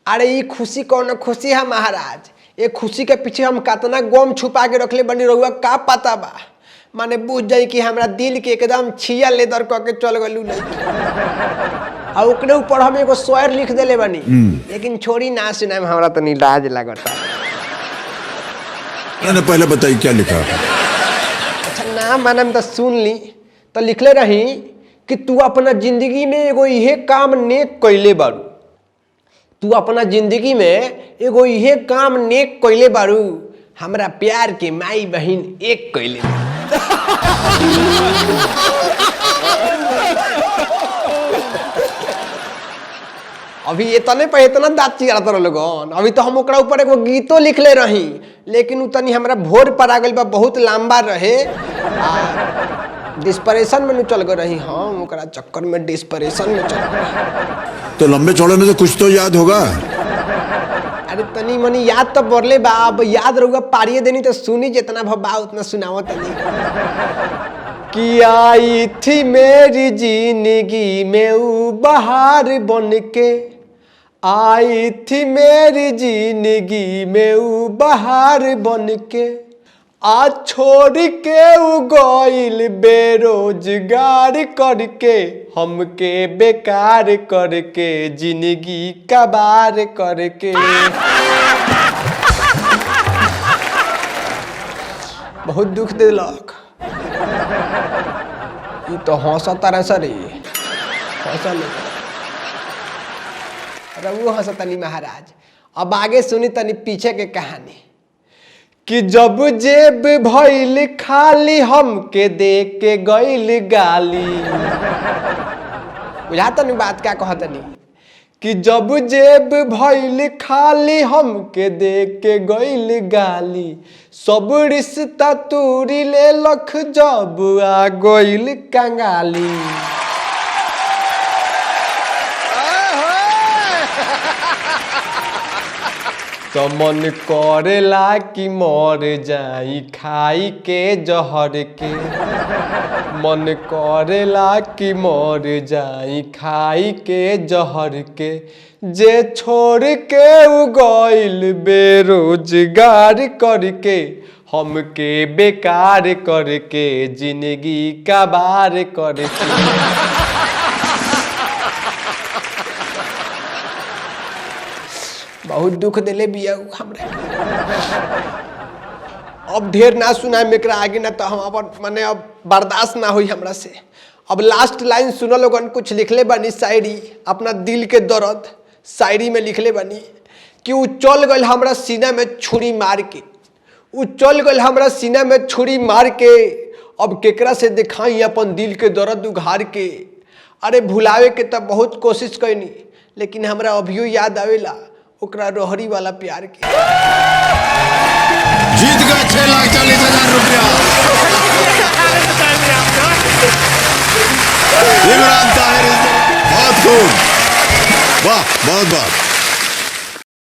अरे ये खुशी कौन खुशी है महाराज। ये खुशी के पीछे हम कितना गम छुपा के रखले बनी रहुआ का पता बा। माने बुझ जाई कि हमरा दिल के एकदम छिया लेदर करके चल गलू नहीं। और ओकरे ऊपर हम एगो शेर लिख देले बनी लेकिन छोड़ी ना सुनाए हमरा तनी लाज लागता। मैंने पहले बताई क्या लिखा। अच्छा ना मानम तो सुन ली। तो लिखले रही कि तू अपना जिंदगी में एगो इहे काम नेक कैले बारू। तू अपना जिंदगी में एगो इहे काम नेक कैले बारू। हमरा प्यार के माई बहन एक कैले। अभी इतने पे इतना दाँत चिरात लोगन। अभी तो हम ओकरा ऊपर एगो गीतो लिखले रही लेकिन उ तनी हमरा भोर पर आ गइल बा, बहुत लंबा रहे। डिस्परेशन में चल गए रही हम ओकरा चक्कर में डिस्परेशन में चल गए। तो लंबे चौड़े में तो कुछ तो याद होगा। अरे तनी मनी याद तो बोले बा। अब याद रहूगा पारिये देनी तो सुनी जितना भबा उतना सुनाओ तनी। कि आई थी मेरी जिंदगी में ऊ बहार बन के। आई थी मेरी जिंदगी में ऊ बहार बन के। आज छोड़ के ऊ गइल बेरोजगार करके। हमके बेकार करके जिंदगी कबार करके। बहुत दुख दिलक। ये तो हंसता रह सर हंसल रघु हंसतनी महाराज। अब आगे सुनी तनी पीछे के कहानी। कि जब जेब भइल खाली हमके देख के गइल गाली। बुझाता नहीं बात क्या कहतनी। कि जब जेब भइल खाली हमके देख के गइल गाली। सब रिश्ता तूरी ले लख जब आ गइल कंगाली। तो मन करेला कि मर जाई खाई के जहर के। मन करेला कि मर जाई खाई के जहर के। जे छोड़ के उ गइल बेरोजगार करके। हमके बेकार करके जिंदगी कबार करके। बहुत दुख दिले बिया हमरा। अब ढेर ना सुनाए मेकरा आगे ना तो हम अब माने अब बर्दाश्त ना हुई हमरा से। अब लास्ट लाइन सुनो लोगन। कुछ लिखले बनी शायरी अपना दिल के दर्द शायरी में लिखले बनी। कि उ चल गइल हमरा सीना में छुरी मार के। उ चल गइल हमरा सीना में छुरी मार के। अब केकरा से दिखाई अपन दिल के दर्द उघार के। अरे भुलावे के तो बहुत कोशिश कैनी लेकिन हमरा अभियो याद आवेला ओकरा रोहरी वाला प्यार के। जीत गए 6,40,000 रुपया। इमरान ताहिर बहुत खूब। वाह बहुत बहुत।